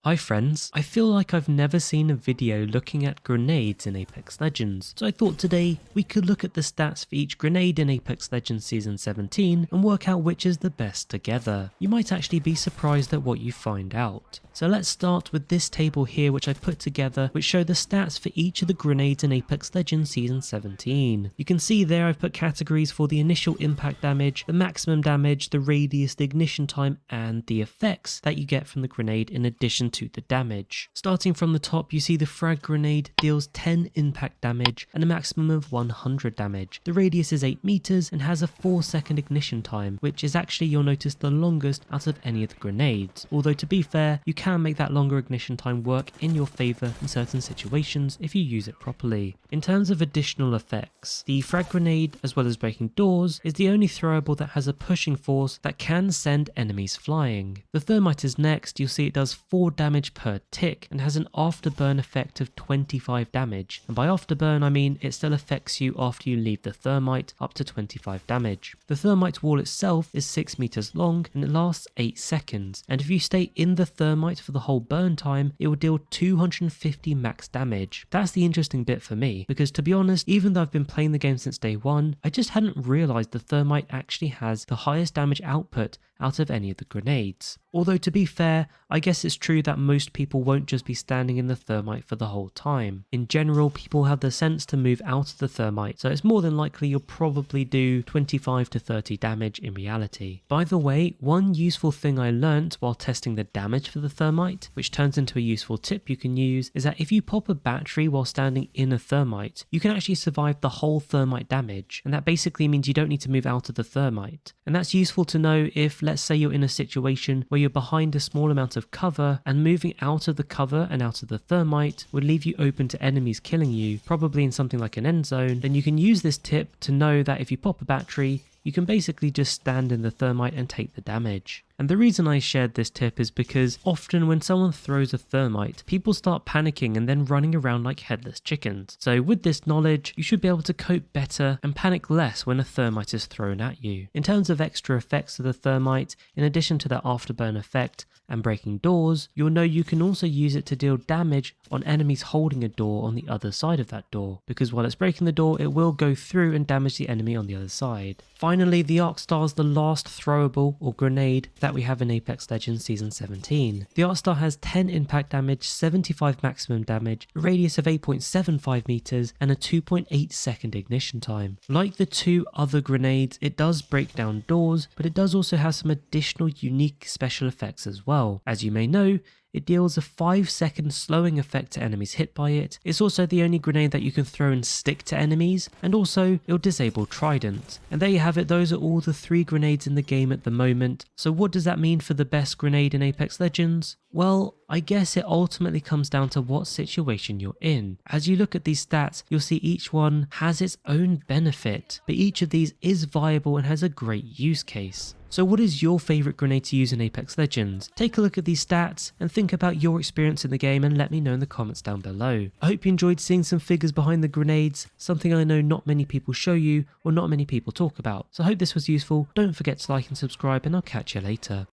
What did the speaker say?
Hi friends, I feel like I've never seen a video looking at grenades in Apex Legends, so I thought today we could look at the stats for each grenade in Apex Legends Season 17 and work out which is the best together. You might actually be surprised at what you find out. So let's start with this table here which I put together which show the stats for each of the grenades in Apex Legends Season 17. You can see there I've put categories for the initial impact damage, the maximum damage, the radius, the ignition time and the effects that you get from the grenade in addition to the damage. Starting from the top, you see the frag grenade deals 10 impact damage and a maximum of 100 damage. The radius is 8 meters and has a 4-second ignition time, which is actually, you'll notice, the longest out of any of the grenades. Although to be fair, you can make that longer ignition time work in your favor in certain situations if you use it properly. In terms of additional effects, the frag grenade, as well as breaking doors, is the only throwable that has a pushing force that can send enemies flying. The thermite is next. You'll see it does 4 damage per tick and has an afterburn effect of 25 damage, and by afterburn I mean it still affects you after you leave the thermite, up to 25 damage. The thermite wall itself is 6 meters long and it lasts 8 seconds, and if you stay in the thermite for the whole burn time it will deal 250 max damage. That's the interesting bit for me, because to be honest, even though I've been playing the game since day one, I just hadn't realised the thermite actually has the highest damage output out of any of the grenades. Although to be fair, I guess it's true that most people won't just be standing in the thermite for the whole time. In general, people have the sense to move out of the thermite, so it's more than likely you'll probably do 25 to 30 damage in reality. By the way, one useful thing I learnt while testing the damage for the thermite, which turns into a useful tip you can use, is that if you pop a battery while standing in a thermite, you can actually survive the whole thermite damage, and that basically means you don't need to move out of the thermite. And that's useful to know if, let's say, you're in a situation where you're behind a small amount of cover and moving out of the cover and out of the thermite would leave you open to enemies killing you, probably in something like an end zone. Then you can use this tip to know that if you pop a battery, you can basically just stand in the thermite and take the damage. And the reason I shared this tip is because often when someone throws a thermite, people start panicking and then running around like headless chickens. So with this knowledge, you should be able to cope better and panic less when a thermite is thrown at you. In terms of extra effects of the thermite, in addition to that afterburn effect and breaking doors, you'll know you can also use it to deal damage on enemies holding a door on the other side of that door, because while it's breaking the door, it will go through and damage the enemy on the other side. Finally, the Arc Star is the last throwable or grenade that we have in Apex Legends Season 17. The Arc Star has 10 impact damage, 75 maximum damage, a radius of 8.75 meters, and a 2.8 second ignition time. Like the two other grenades, it does break down doors, but it does also have some additional unique special effects as well. As you may know, it deals a 5-second slowing effect to enemies hit by it. It's also the only grenade that you can throw and stick to enemies, and also it'll disable Trident. And there you have it, those are all the 3 grenades in the game at the moment. So what does that mean for the best grenade in Apex Legends? Well, I guess it ultimately comes down to what situation you're in. As you look at these stats, you'll see each one has its own benefit, but each of these is viable and has a great use case. So what is your favourite grenade to use in Apex Legends? Take a look at these stats and think about your experience in the game and let me know in the comments down below. I hope you enjoyed seeing some figures behind the grenades, something I know not many people show you or not many people talk about. So I hope this was useful. Don't forget to like and subscribe, and I'll catch you later.